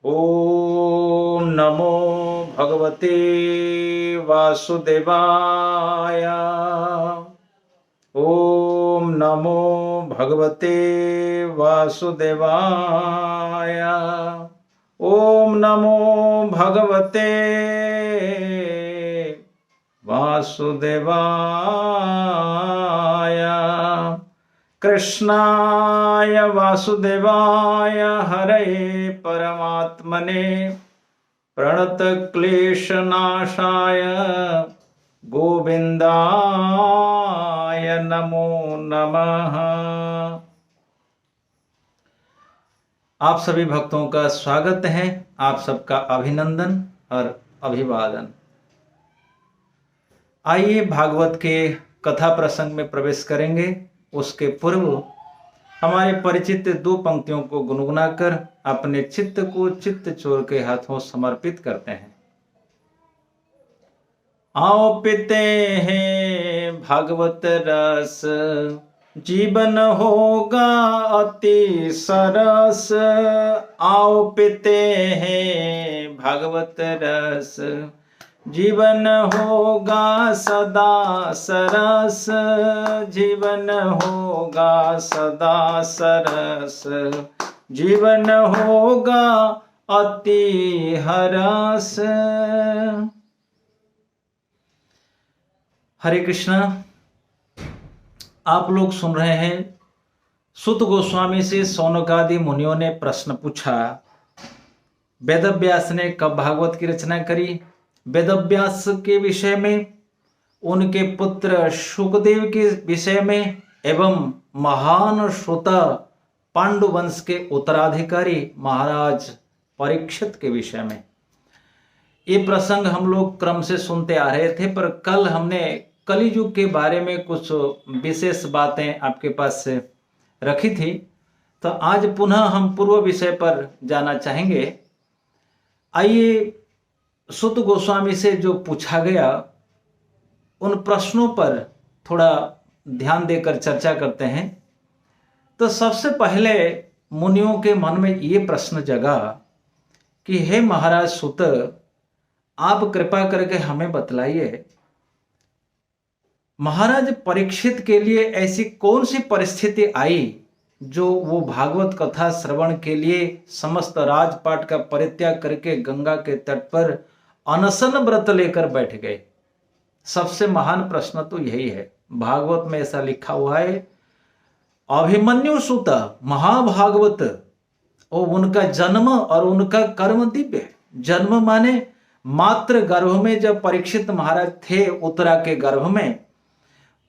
ओम नमो भगवते वासुदेवाय। ओम नमो भगवते वासुदेवाय। ओम नमो भगवते वासुदेवाय। कृष्णाय वासुदेवाय हरये परमात्मने प्रणतक्लेशनाशाय गोविन्दाय नमो नमः। आप सभी भक्तों का स्वागत है, आप सबका अभिनंदन और अभिवादन। आइए भागवत के कथा प्रसंग में प्रवेश करेंगे। उसके पूर्व हमारे परिचित दो पंक्तियों को गुनगुनाकर अपने चित्त को चित्त चोर के हाथों समर्पित करते हैं। आओ पीते हैं भागवत रस, जीवन होगा अति सरस। आओ पीते हैं भागवत रस, जीवन होगा सदा सरस। जीवन होगा सदा सरस, जीवन होगा अति हरस। हरे कृष्णा। आप लोग सुन रहे हैं, सुत गोस्वामी से शौनकादि मुनियों ने प्रश्न पूछा। वेदव्यास ने कब भागवत की रचना करी? वेदव्यास के विषय में, उनके पुत्र शुकदेव के विषय में एवं महान श्रोता पांडु वंश के उत्तराधिकारी महाराज परीक्षित के विषय में। ये प्रसंग हम लोग क्रम से सुनते आ रहे थे, पर कल हमने कलियुग के बारे में कुछ विशेष बातें आपके पास से रखी थी, तो आज पुनः हम पूर्व विषय पर जाना चाहेंगे। आइए सुत गोस्वामी से जो पूछा गया उन प्रश्नों पर थोड़ा ध्यान देकर चर्चा करते हैं। तो सबसे पहले मुनियों के मन में ये प्रश्न जगा कि हे महाराज सुत, आप कृपा करके हमें बतलाइए, महाराज परीक्षित के लिए ऐसी कौन सी परिस्थिति आई जो वो भागवत कथा श्रवण के लिए समस्त राजपाट का परित्याग करके गंगा के तट पर अनशन व्रत लेकर बैठ गए। सबसे महान प्रश्न तो यही है। भागवत में ऐसा लिखा हुआ है, अभिमन्यु सुत महाभागवत, और उनका जन्म और उनका कर्म दिव्य है। जन्म माने मात्र गर्भ में जब परीक्षित महाराज थे, उत्तरा के गर्भ में,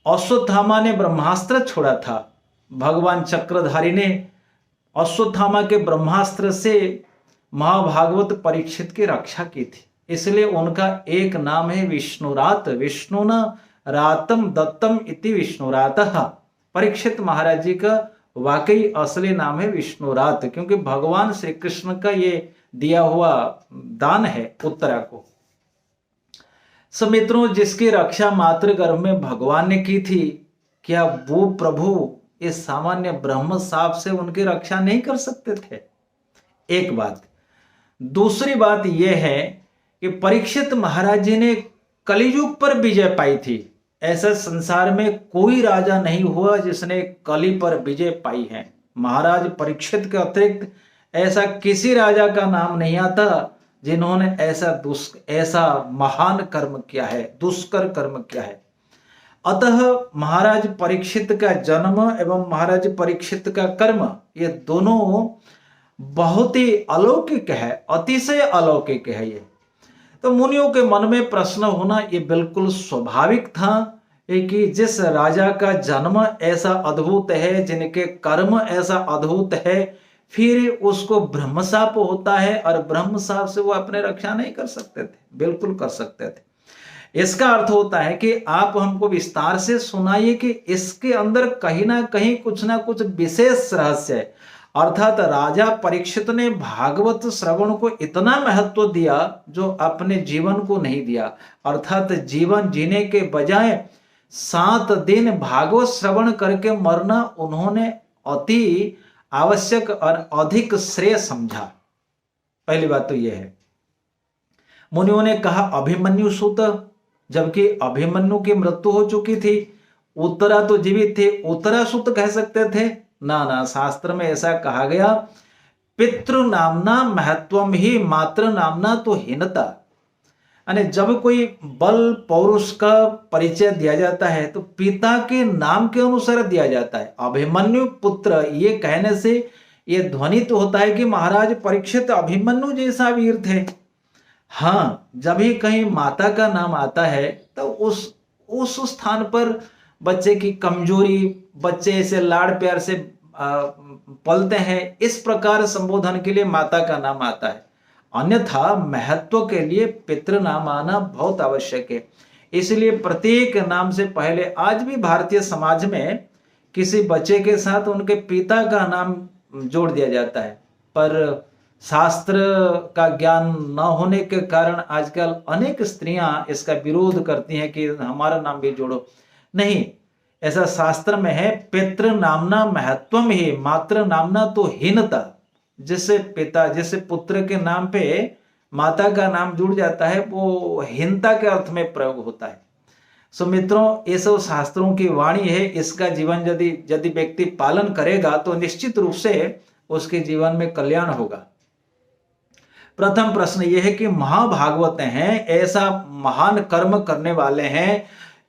अश्वत्थामा ने ब्रह्मास्त्र छोड़ा था। भगवान चक्रधारी ने अश्वत्थामा के ब्रह्मास्त्र से महाभागवत परीक्षित की रक्षा की थी, इसलिए उनका एक नाम है विष्णुरात। विष्णुना रातम दत्तम इति विष्णुरातः। परीक्षित महाराज जी का वाकई असली नाम है विष्णुरात, क्योंकि भगवान श्री कृष्ण का ये दिया हुआ दान है उत्तरा को। मित्रों, जिसकी रक्षा मातृ गर्भ में भगवान ने की थी, क्या वो प्रभु इस सामान्य ब्रह्म साप से उनकी रक्षा नहीं कर सकते थे? एक बात। दूसरी बात यह है कि परीक्षित महाराज जी ने कलियुग पर विजय पाई थी। ऐसा संसार में कोई राजा नहीं हुआ जिसने कली पर विजय पाई है। महाराज परीक्षित के अतिरिक्त ऐसा किसी राजा का नाम नहीं आता जिन्होंने ऐसा महान कर्म किया है, दुष्कर कर्म किया है। अतः महाराज परीक्षित का जन्म एवं महाराज परीक्षित का कर्म, ये दोनों बहुत ही अलौकिक है, अतिशय अलौकिक है। ये तो मुनियों के मन में प्रश्न होना ये बिल्कुल स्वाभाविक था कि जिस राजा का जन्म ऐसा अद्भुत है, जिनके कर्म ऐसा अद्भुत है, फिर उसको ब्रह्मशाप होता है और ब्रह्मशाप से वो अपने रक्षा नहीं कर सकते थे। बिल्कुल कर सकते थे। इसका अर्थ होता है कि आप हमको विस्तार से सुनाइए कि इसके अंदर कहीं ना कहीं कुछ ना कुछ विशेष रहस्य है। अर्थात राजा परीक्षित ने भागवत श्रवण को इतना महत्व दिया जो अपने जीवन को नहीं दिया। अर्थात जीवन जीने के बजाय 7 दिन भागवत श्रवण करके मरना उन्होंने अति आवश्यक और अधिक श्रेय समझा। पहली बात तो यह है। मुनियों ने कहा अभिमन्यु सुत, जबकि अभिमन्यु की मृत्यु हो चुकी थी। उत्तरा तो जीवित थे, उत्तरा सुत कह सकते थे? ना ना, शास्त्र में ऐसा कहा गया, पितृ नामना महत्वम ही मातृ नामना तो हीनता। यानी जब कोई बल पौरुष का परिचय दिया जाता है तो पिता के नाम के अनुसार दिया जाता है। अभिमन्यु पुत्र ये कहने से ये ध्वनि तो होता है कि महाराज परीक्षित अभिमन्यु जैसा वीर थे। हाँ, जब भी कहीं माता का नाम आता है तो उस स्थान पर बच्चे की कमजोरी, बच्चे ऐसे लाड़ प्यार से पलते हैं, इस प्रकार संबोधन के लिए माता का नाम आता है। अन्यथा महत्व के लिए पितृ नाम आना बहुत आवश्यक है। इसलिए प्रत्येक नाम से पहले आज भी भारतीय समाज में किसी बच्चे के साथ उनके पिता का नाम जोड़ दिया जाता है। पर शास्त्र का ज्ञान न होने के कारण आजकल अनेक स्त्रियां इसका विरोध करती हैं कि हमारा नाम भी जोड़ो। नहीं, ऐसा शास्त्र में है, पितृ नामना महत्वम ही मातृ नामना तो हीनता। जिससे पुत्र के नाम पे माता का नाम जुड़ जाता है वो हीनता के अर्थ में प्रयोग होता है। सो मित्रों, ये सब शास्त्रों की वाणी है। इसका जीवन यदि व्यक्ति पालन करेगा तो निश्चित रूप से उसके जीवन में कल्याण होगा। प्रथम प्रश्न यह है कि महाभागवत हैं, ऐसा महान कर्म करने वाले हैं,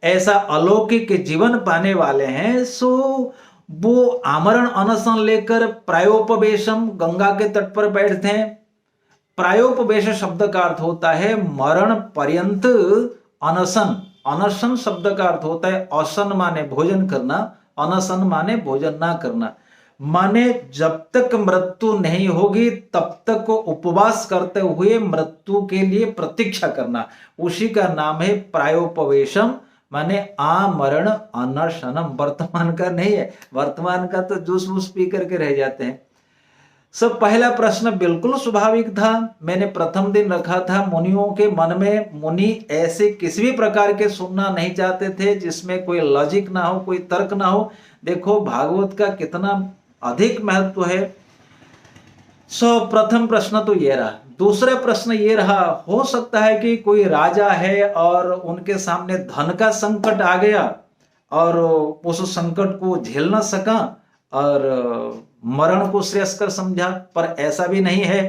ऐसा अलौकिक जीवन पाने वाले हैं, सो वो आमरण अनशन लेकर प्रायोपवेशम गंगा के तट पर बैठते हैं। प्रायोपवेश शब्द का अर्थ होता है मरण पर्यंत अनशन। अनशन शब्द का अर्थ होता है असन माने भोजन करना, अनशन माने भोजन ना करना। माने जब तक मृत्यु नहीं होगी तब तक को उपवास करते हुए मृत्यु के लिए प्रतीक्षा करना, उसी का नाम है प्रायोपवेशम, माने आमरण अनशनम। वर्तमान का नहीं है, वर्तमान का तो जूस वूस पी करके रह जाते हैं। सब पहला प्रश्न बिल्कुल स्वाभाविक था। मैंने प्रथम दिन रखा था, मुनियों के मन में मुनि ऐसे किसी भी प्रकार के सुनना नहीं चाहते थे जिसमें कोई लॉजिक ना हो, कोई तर्क ना हो। देखो भागवत का कितना अधिक महत्व है। प्रथम प्रश्न तो ये रहा। दूसरा प्रश्न ये रहा, हो सकता है कि कोई राजा है और उनके सामने धन का संकट आ गया और उस संकट को झेल न सका और मरण को श्रेयस्कर समझा, पर ऐसा भी नहीं है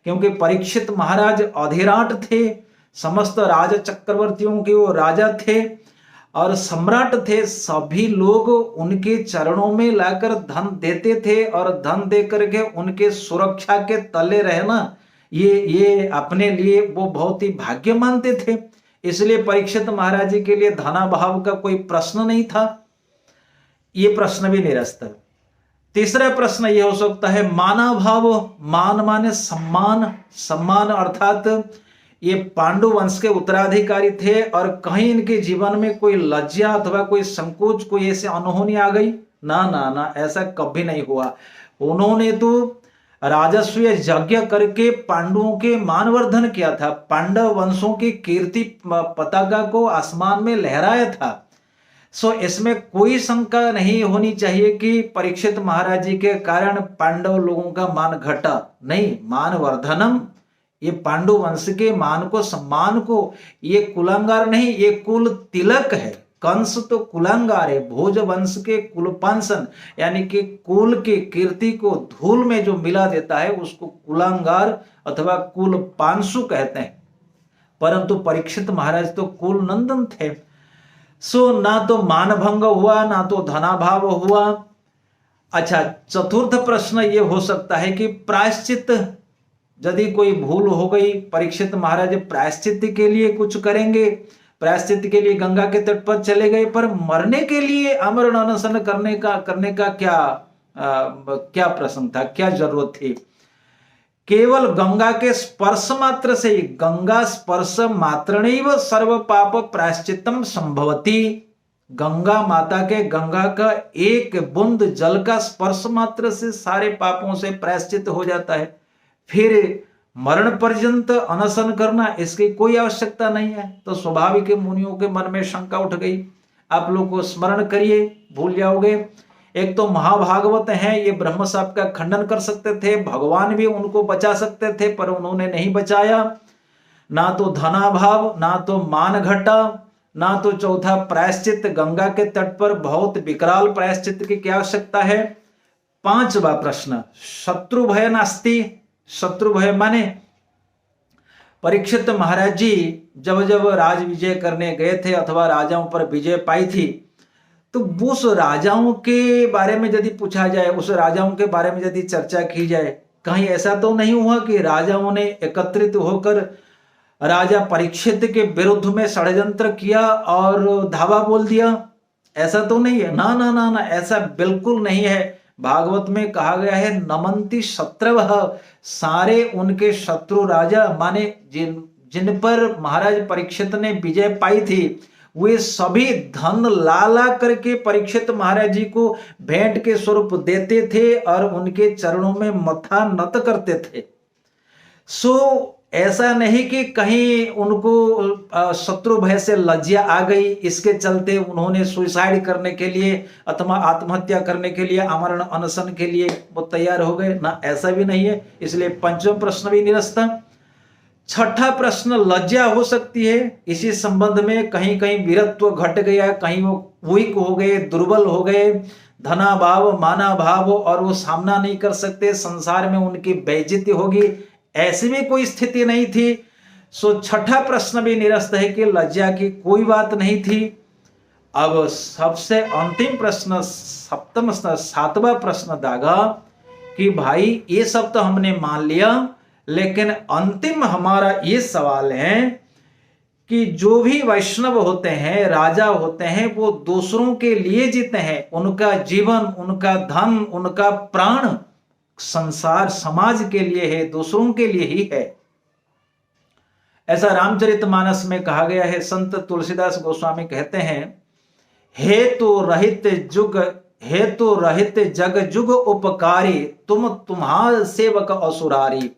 क्योंकि परीक्षित महाराज अधिराट थे, समस्त राज चक्रवर्तियों के वो राजा थे और सम्राट थे। सभी लोग उनके चरणों में लाकर धन देते थे और धन दे करके उनके सुरक्षा के तले रहना ये अपने लिए वो बहुत ही भाग्य मानते थे। इसलिए परीक्षित महाराज जी के लिए धनाभाव का कोई प्रश्न नहीं था। ये प्रश्न भी निरस्त। तीसरा प्रश्न यह हो सकता है मानाभाव। मान माने सम्मान, सम्मान अर्थात ये पांडु वंश के उत्तराधिकारी थे और कहीं इनके जीवन में कोई लज्जा अथवा कोई संकोच, कोई ऐसे अनहोनी आ गई? ना ना ना, ऐसा कभी नहीं हुआ। उन्होंने तो राजस्व यज्ञ करके पांडवों के मानवर्धन किया था, पांडव वंशों की कीर्ति पताका को आसमान में लहराया था। इसमें कोई शंका नहीं होनी चाहिए कि परीक्षित महाराज जी के कारण पांडव लोगों का मान घटा। नहीं, मानवर्धनम, ये पांडु वंश के मान को, सम्मान को, ये कुलांगार नहीं, ये कुल तिलक है। कंस तो कुलांगार है, भोज वंश के कुलपांसन यानी कि कुल की कीर्ति को धूल में जो मिला देता है उसको कुलांगार अथवा कुल पांसु कहते हैं। परंतु परीक्षित महाराज तो कुल नंदन थे। ना तो मानभंग हुआ ना तो धनाभाव हुआ। अच्छा, चतुर्थ प्रश्न ये हो सकता है कि प्रायश्चित, यदि कोई भूल हो गई, परीक्षित महाराज प्रायश्चित के लिए कुछ करेंगे, प्रायश्चित के लिए गंगा के तट पर चले गए, पर मरने के लिए आमरण अनशन करने का क्या प्रसंग था, क्या जरूरत थी? केवल गंगा के स्पर्श मात्र से ही, गंगा स्पर्श मात्रणैव सर्व पाप प्रायश्चितम संभवती। गंगा माता के, गंगा का एक बूंद जल का स्पर्श मात्र से सारे पापों से प्रायश्चित हो जाता है। फिर मरण पर्यंत अनशन करना, इसकी कोई आवश्यकता नहीं है। तो स्वाभाविक मुनियों के मन में शंका उठ गई। आप लोग को स्मरण करिए, भूल जाओगे। एक तो महाभागवत हैं, ये ब्रह्म शाप का खंडन कर सकते थे, भगवान भी उनको बचा सकते थे पर उन्होंने नहीं बचाया। ना तो धनाभाव, ना तो मान घटा, ना तो चौथा प्रायश्चित। गंगा के तट पर बहुत विकराल प्रायश्चित की क्या आवश्यकता है। पांचवा प्रश्न, शत्रु भय नास्ति। शत्रु भय माने परीक्षित महाराज जी जब जब राज विजय करने गए थे अथवा राजाओं पर विजय पाई थी, तो उस राजाओं के बारे में यदि पूछा जाए, उस राजाओं के बारे में यदि चर्चा की जाए, कहीं ऐसा तो नहीं हुआ कि राजाओं ने एकत्रित होकर राजा परीक्षित के विरुद्ध में षड्यंत्र किया और धावा बोल दिया? ऐसा तो नहीं है ना, ना ना ना, ऐसा बिल्कुल नहीं है। भागवत में कहा गया है नमंति शत्रवः, सारे उनके शत्रु राजा माने जिन पर महाराज परीक्षित ने विजय पाई थी, वे सभी धन ला ला करके परीक्षित महाराज जी को भेंट के स्वरूप देते थे और उनके चरणों में मत्था नत करते थे। सो ऐसा नहीं कि कहीं उनको शत्रु भय से लज्जा आ गई, इसके चलते उन्होंने सुसाइड करने के लिए अथवा आत्महत्या करने के लिए, आमरण अनशन के लिए वो तैयार हो गए ना, ऐसा भी नहीं है। इसलिए पंचम प्रश्न भी निरस्त। छठा प्रश्न, लज्जा हो सकती है इसी संबंध में, कहीं कहीं वीरत्व घट गया, कहीं वो वीक हो गए, दुर्बल हो गए, धनाभाव माना भाव, और वो सामना नहीं कर सकते, संसार में उनकी बेइज्जती होगी, ऐसी भी कोई स्थिति नहीं थी। सो छठा प्रश्न भी निरस्त है कि लज्जा की कोई बात नहीं थी। अब सबसे अंतिम प्रश्न, सप्तम सातवां प्रश्न दागा कि भाई ये सब तो हमने मान लिया, लेकिन अंतिम हमारा ये सवाल है कि जो भी वैष्णव होते हैं, राजा होते हैं, वो दूसरों के लिए जीते हैं। उनका जीवन, उनका धन, उनका प्राण संसार समाज के लिए है, दूसरों के लिए ही है। ऐसा रामचरितमानस में कहा गया है। संत तुलसीदास गोस्वामी कहते हैं, हेतु रहित जग जुग उपकारी, तुम तुम्हार सेवक असुरारी।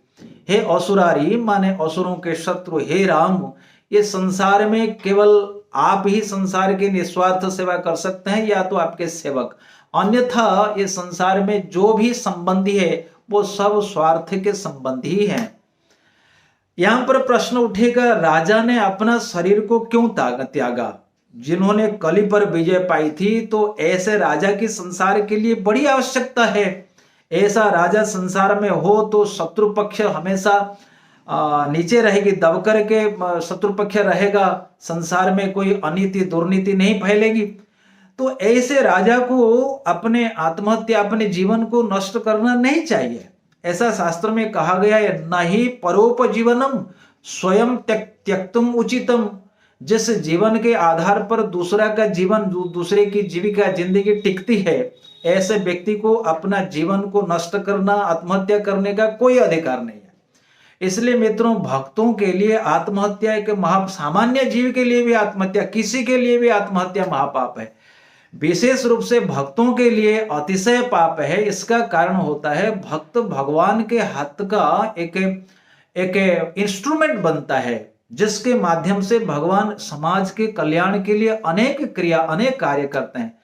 हे असुरारी माने असुरों के शत्रु, हे राम, ये संसार में केवल आप ही संसार की निस्वार्थ सेवा कर सकते हैं या तो आपके सेवक, अन्यथा ये संसार में जो भी संबंधी है वो सब स्वार्थ के संबंधी हैं। यहां पर प्रश्न उठेगा, राजा ने अपना शरीर को क्यों त्यागा? जिन्होंने कली पर विजय पाई थी, तो ऐसे राजा की संसार के लिए बड़ी आवश्यकता है। ऐसा राजा संसार में हो तो शत्रु पक्ष हमेशा नीचे रहेगी, दब करके शत्रु पक्ष रहेगा, संसार में कोई अनीति दुर्नीति नहीं फैलेगी। तो ऐसे राजा को अपने आत्महत्या, अपने जीवन को नष्ट करना नहीं चाहिए। ऐसा शास्त्र में कहा गया है, नहीं परोपजीवनम स्वयं त्यक्तुम उचितम। जिस जीवन के आधार पर दूसरा का जीवन, दूसरे की जीविका, जिंदगी टिकती है, ऐसे व्यक्ति को अपना जीवन को नष्ट करना, आत्महत्या करने का कोई अधिकार नहीं है। इसलिए मित्रों, भक्तों के लिए आत्महत्या एक सामान्य जीव के लिए भी आत्महत्या, किसी के लिए भी आत्महत्या महापाप है। विशेष रूप से भक्तों के लिए अतिशय पाप है। इसका कारण होता है, भक्त भगवान के हाथ का एक इंस्ट्रूमेंट बनता है, जिसके माध्यम से भगवान समाज के कल्याण के लिए अनेक क्रिया, अनेक कार्य करते हैं।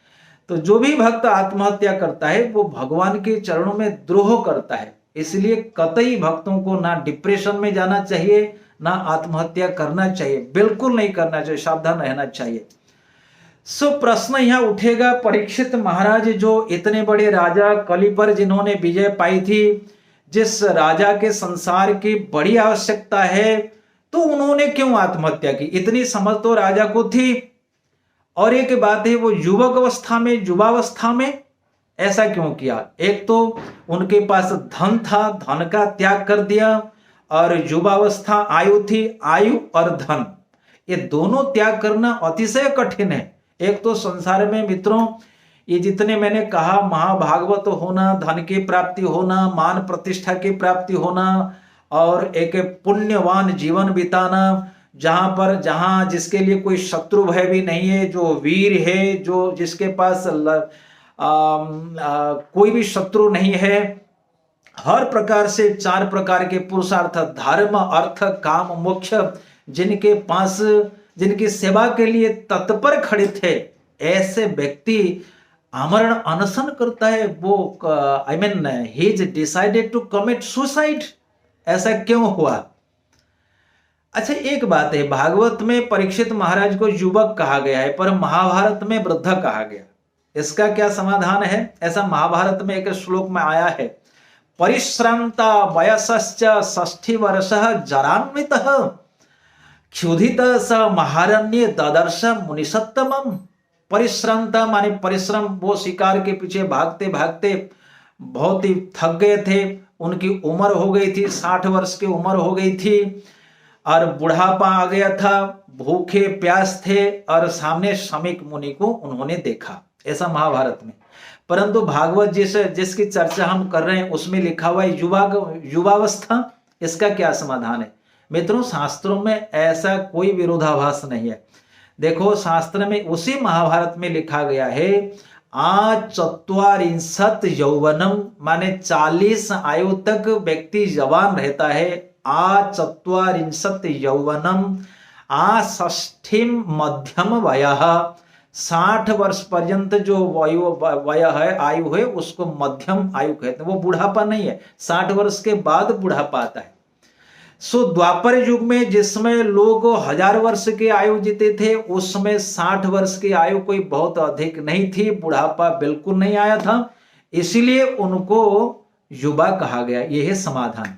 तो जो भी भक्त आत्महत्या करता है वो भगवान के चरणों में द्रोह करता है। इसलिए कतई भक्तों को ना डिप्रेशन में जाना चाहिए, ना आत्महत्या करना चाहिए, बिल्कुल नहीं करना चाहिए, सावधान रहना चाहिए। सो प्रश्न यहां उठेगा, परीक्षित महाराज जो इतने बड़े राजा, कली पर जिन्होंने विजय पाई थी, जिस राजा के संसार की बड़ी आवश्यकता है, तो उन्होंने क्यों आत्महत्या की? इतनी समझ तो राजा को थी। और एक बात है, वो युवक अवस्था में, युवावस्था में ऐसा क्यों किया? एक तो उनके पास धन था, धन का त्याग कर दिया, और युवावस्था आयु थी, आयु और धन, ये दोनों त्याग करना अतिशय कठिन है। एक तो संसार में मित्रों, ये जितने मैंने कहा, महाभागवत होना, धन की प्राप्ति होना, मान प्रतिष्ठा की प्राप्ति होना, और एक पुण्यवान जीवन बिताना, जहां जिसके लिए कोई शत्रु भय भी नहीं है, जो वीर है, जो जिसके पास कोई भी शत्रु नहीं है, हर प्रकार से 4 प्रकार के पुरुषार्थ, धर्म, अर्थ, काम, मोक्ष, जिनके पास, जिनकी सेवा के लिए तत्पर खड़े थे, ऐसे व्यक्ति आमरण अनशन करता है, वो I mean he is decided to commit suicide. ऐसा क्यों हुआ? अच्छा, एक बात है, भागवत में परीक्षित महाराज को युवक कहा गया है, पर महाभारत में वृद्ध कहा गया। इसका क्या समाधान है? ऐसा महाभारत में एक श्लोक में आया है, परिश्रांता वयसश्च 60 वर्षः जरान्वितः क्षुधित स महारण्य ददर्श मुनिसत्तमम्। परिश्रांता माने परिश्रम, वो शिकार के पीछे भागते भागते बहुत ही थक गए थे, उनकी उम्र हो गई थी, 60 वर्ष की उम्र हो गई थी और बुढ़ापा आ गया था, भूखे प्यास थे और सामने शमीक मुनि को उन्होंने देखा। ऐसा महाभारत में। परंतु भागवत जिसकी चर्चा हम कर रहे हैं उसमें लिखा हुआ है युवावस्था। इसका क्या समाधान है? मित्रों, शास्त्रों में ऐसा कोई विरोधाभास नहीं है। देखो, शास्त्र में उसी महाभारत में लिखा गया है, चत्वारिंशत यौवनम, माने 40 आयु तक व्यक्ति जवान रहता है। चत्वारिंशत यौवनम षष्ठीम मध्यम वयः, 60 वर्ष पर्यंत जो वय है, आयु है, उसको मध्यम आयु कहते हैं। वो बुढ़ापा नहीं है, 60 वर्ष के बाद बुढ़ापा आता है। सो द्वापर युग में जिसमें लोग 1000 वर्ष की आयु जीते थे, उसमें 60 वर्ष की आयु कोई बहुत अधिक नहीं थी, बुढ़ापा बिल्कुल नहीं आया था, इसीलिए उनको युवा कहा गया। यह है समाधान।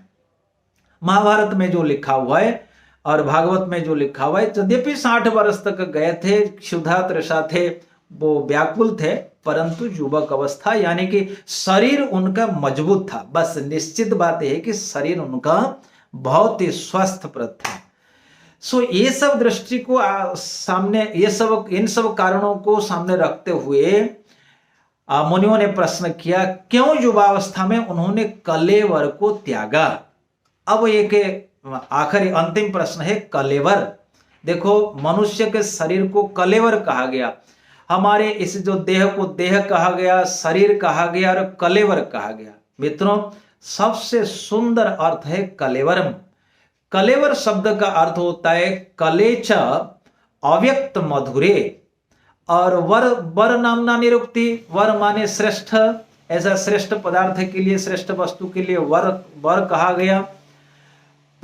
महाभारत में जो लिखा हुआ है और भागवत में जो लिखा हुआ है, यद्यपि 60 वर्ष तक गए थे, क्षुधा तृषा थे, वो व्याकुल थे, परंतु युवक अवस्था यानी कि शरीर उनका मजबूत था। बस निश्चित बात यह है कि शरीर उनका बहुत ही स्वस्थ प्रद था। सो ये सब दृष्टि को सामने, इन सब कारणों को सामने रखते हुए मुनियों ने प्रश्न किया, क्यों युवावस्था में उन्होंने कलेवर को त्यागा? अब एक आखिरी अंतिम प्रश्न है, कलेवर। देखो, मनुष्य के शरीर को कलेवर कहा गया, हमारे इस जो देह को देह कहा गया, शरीर कहा गया और कलेवर कहा गया। मित्रों, सबसे सुंदर अर्थ है कलेवरम। कलेवर शब्द का अर्थ होता है कलेच अव्यक्त मधुरे, और वर नामना निरुक्ति, वर माने श्रेष्ठ, ऐसा श्रेष्ठ पदार्थ के लिए, श्रेष्ठ वस्तु के लिए वर कहा गया।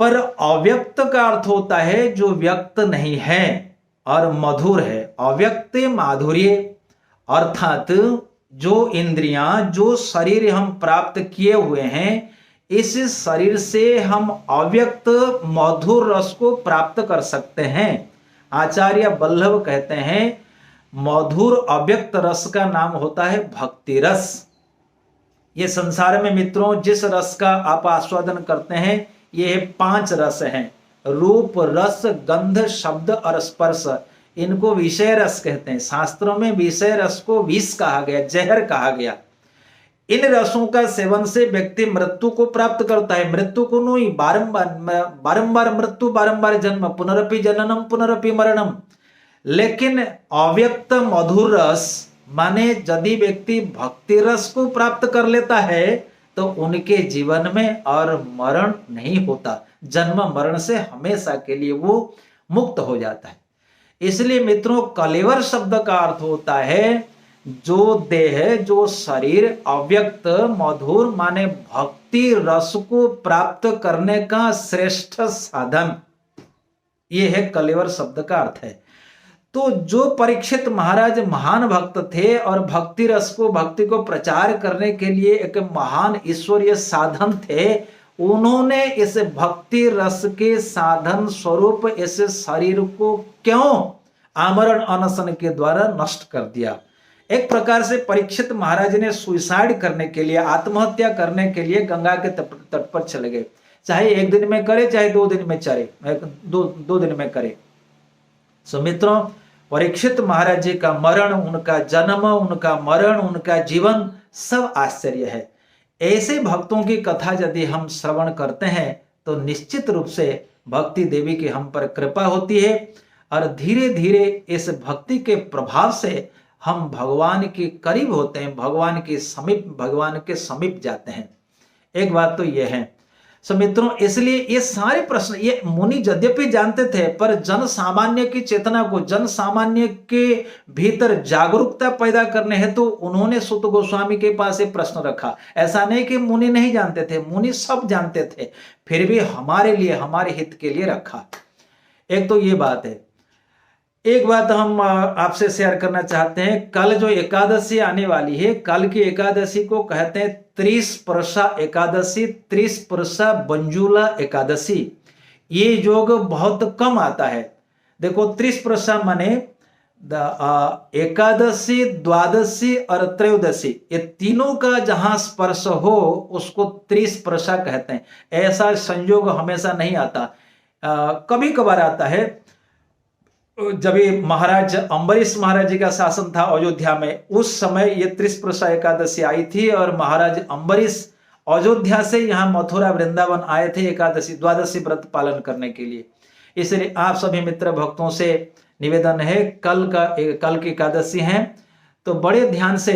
पर अव्यक्त का अर्थ होता है जो व्यक्त नहीं है और मधुर है, अव्यक्त माधुर्य, अर्थात जो इंद्रियां, जो शरीर हम प्राप्त किए हुए हैं, इस शरीर से हम अव्यक्त मधुर रस को प्राप्त कर सकते हैं। आचार्य वल्लभ कहते हैं, मधुर अव्यक्त रस का नाम होता है भक्ति रस। ये संसार में मित्रों जिस रस का आप आस्वादन करते हैं, ये 5 रस हैं, रूप, रस, गंध, शब्द और स्पर्श। इनको विषय रस कहते हैं। शास्त्रों में विषय रस को विष कहा गया, जहर कहा गया। इन रसों का सेवन से व्यक्ति मृत्यु को प्राप्त करता है। मृत्यु को नहीं, बारंबार मृत्यु, बारंबार जन्म, पुनरपि जननम पुनरपि मरणम। लेकिन अव्यक्त मधुर रस माने यदि व्यक्ति भक्ति रस को प्राप्त कर लेता है तो उनके जीवन में और मरण नहीं होता, जन्म मरण से हमेशा के लिए वो मुक्त हो जाता है। इसलिए मित्रों, कलेवर शब्द का अर्थ होता है जो देह, जो शरीर अव्यक्त मधुर माने भक्ति रस को प्राप्त करने का श्रेष्ठ साधन, ये है कलेवर शब्द का अर्थ है। तो जो परीक्षित महाराज महान भक्त थे और भक्ति रस को, भक्ति को प्रचार करने के लिए एक महान ईश्वरीय साधन थे, उन्होंने इस भक्ति रस के साधन स्वरूप इस शरीर को क्यों आमरण अनशन के द्वारा नष्ट कर दिया। एक प्रकार से परीक्षित महाराज ने सुसाइड करने के लिए, आत्महत्या करने के लिए गंगा के तट पर चले गए। चाहे 1 दिन में करे, चाहे 2 दिन में चले, 2 दिन में करे। सो मित्रों, परीक्षित महाराज जी का मरण, उनका जन्म, उनका मरण, उनका जीवन सब आश्चर्य है। ऐसे भक्तों की कथा यदि हम श्रवण करते हैं तो निश्चित रूप से भक्ति देवी की हम पर कृपा होती है और धीरे धीरे इस भक्ति के प्रभाव से हम भगवान के करीब होते हैं, भगवान के समीप जाते हैं। एक बात तो यह है, सो मित्रों, इसलिए ये सारे प्रश्न ये मुनि यद्यपि जानते थे, पर जन सामान्य की चेतना को, जन सामान्य के भीतर जागरूकता पैदा करने हेतु उन्होंने सुत गोस्वामी के पास ये प्रश्न रखा। ऐसा नहीं कि मुनि नहीं जानते थे, मुनि सब जानते थे, फिर भी हमारे लिए, हमारे हित के लिए रखा। एक तो ये बात है। एक बात हम आपसे शेयर करना चाहते हैं, कल जो एकादशी आने वाली है, कल की एकादशी को कहते हैं त्रिस्पर्शा एकादशी, त्रिस्पर्शा बंजुला एकादशी। ये योग बहुत कम आता है। देखो, त्रिस्पर्शा माने एकादशी, द्वादशी और त्रयोदशी, ये तीनों का जहां स्पर्श हो उसको त्रिस्पर्शा कहते हैं। ऐसा संयोग हमेशा नहीं आता, कभी कभार आता है। जब ये महाराज अम्बरीश महाराज जी का शासन था अयोध्या में, उस समय ये त्रिस्पर्शा एकादशी आई थी और महाराज अम्बरीश अयोध्या से यहाँ मथुरा वृंदावन आए थे एकादशी द्वादशी व्रत पालन करने के लिए। इसलिए आप सभी मित्र भक्तों से निवेदन है, कल की एकादशी है तो बड़े ध्यान से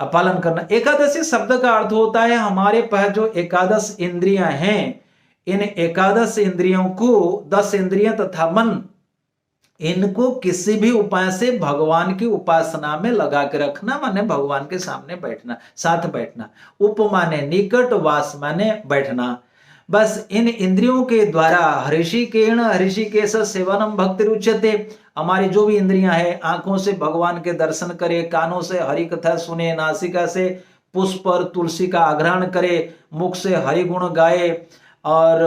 पालन करना। एकादशी शब्द का अर्थ होता है हमारे पास जो एकादश इंद्रियां हैं, इन एकादश इंद्रियों को, 10 इंद्रियां तथा मन, इनको किसी भी उपाय से भगवान की उपासना में लगा के रखना, माने भगवान के सामने बैठना, साथ बैठना। उप माने निकट, वास माने बैठना। बस इन इंद्रियों के द्वारा हृषिकेण हृषिकेश सेवनम भक्ति रुच्यते। हमारी जो भी इंद्रियां हैं, आंखों से भगवान के दर्शन करे, कानों से हरि कथा सुने, नासिका से पुष्प और तुलसी का आग्रहण करे, मुख से हरि गुण गाए और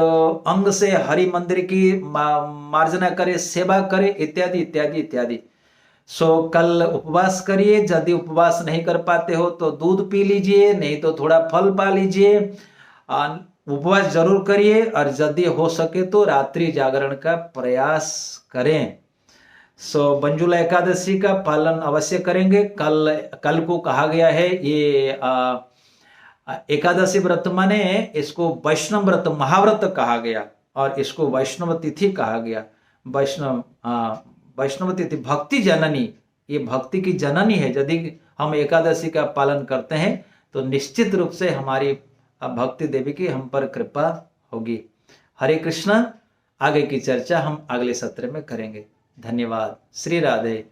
अंग से हरि मंदिर की मार्जना करे, सेवा करे, इत्यादि इत्यादि इत्यादि। सो कल उपवास करिए। यदि उपवास नहीं कर पाते हो तो दूध पी लीजिए, नहीं तो थोड़ा फल पा लीजिए। उपवास जरूर करिए और यदि हो सके तो रात्रि जागरण का प्रयास करें। सो बंजुला एकादशी का पालन अवश्य करेंगे। कल को कहा गया है ये एकादशी व्रत माने इसको वैष्णव व्रत, महाव्रत कहा गया और इसको वैष्णव तिथि कहा गया। वैष्णव तिथि भक्ति जननी, ये भक्ति की जननी है। यदि हम एकादशी का पालन करते हैं तो निश्चित रूप से हमारी भक्ति देवी की हम पर कृपा होगी। हरे कृष्णा। आगे की चर्चा हम अगले सत्र में करेंगे। धन्यवाद। श्री राधे।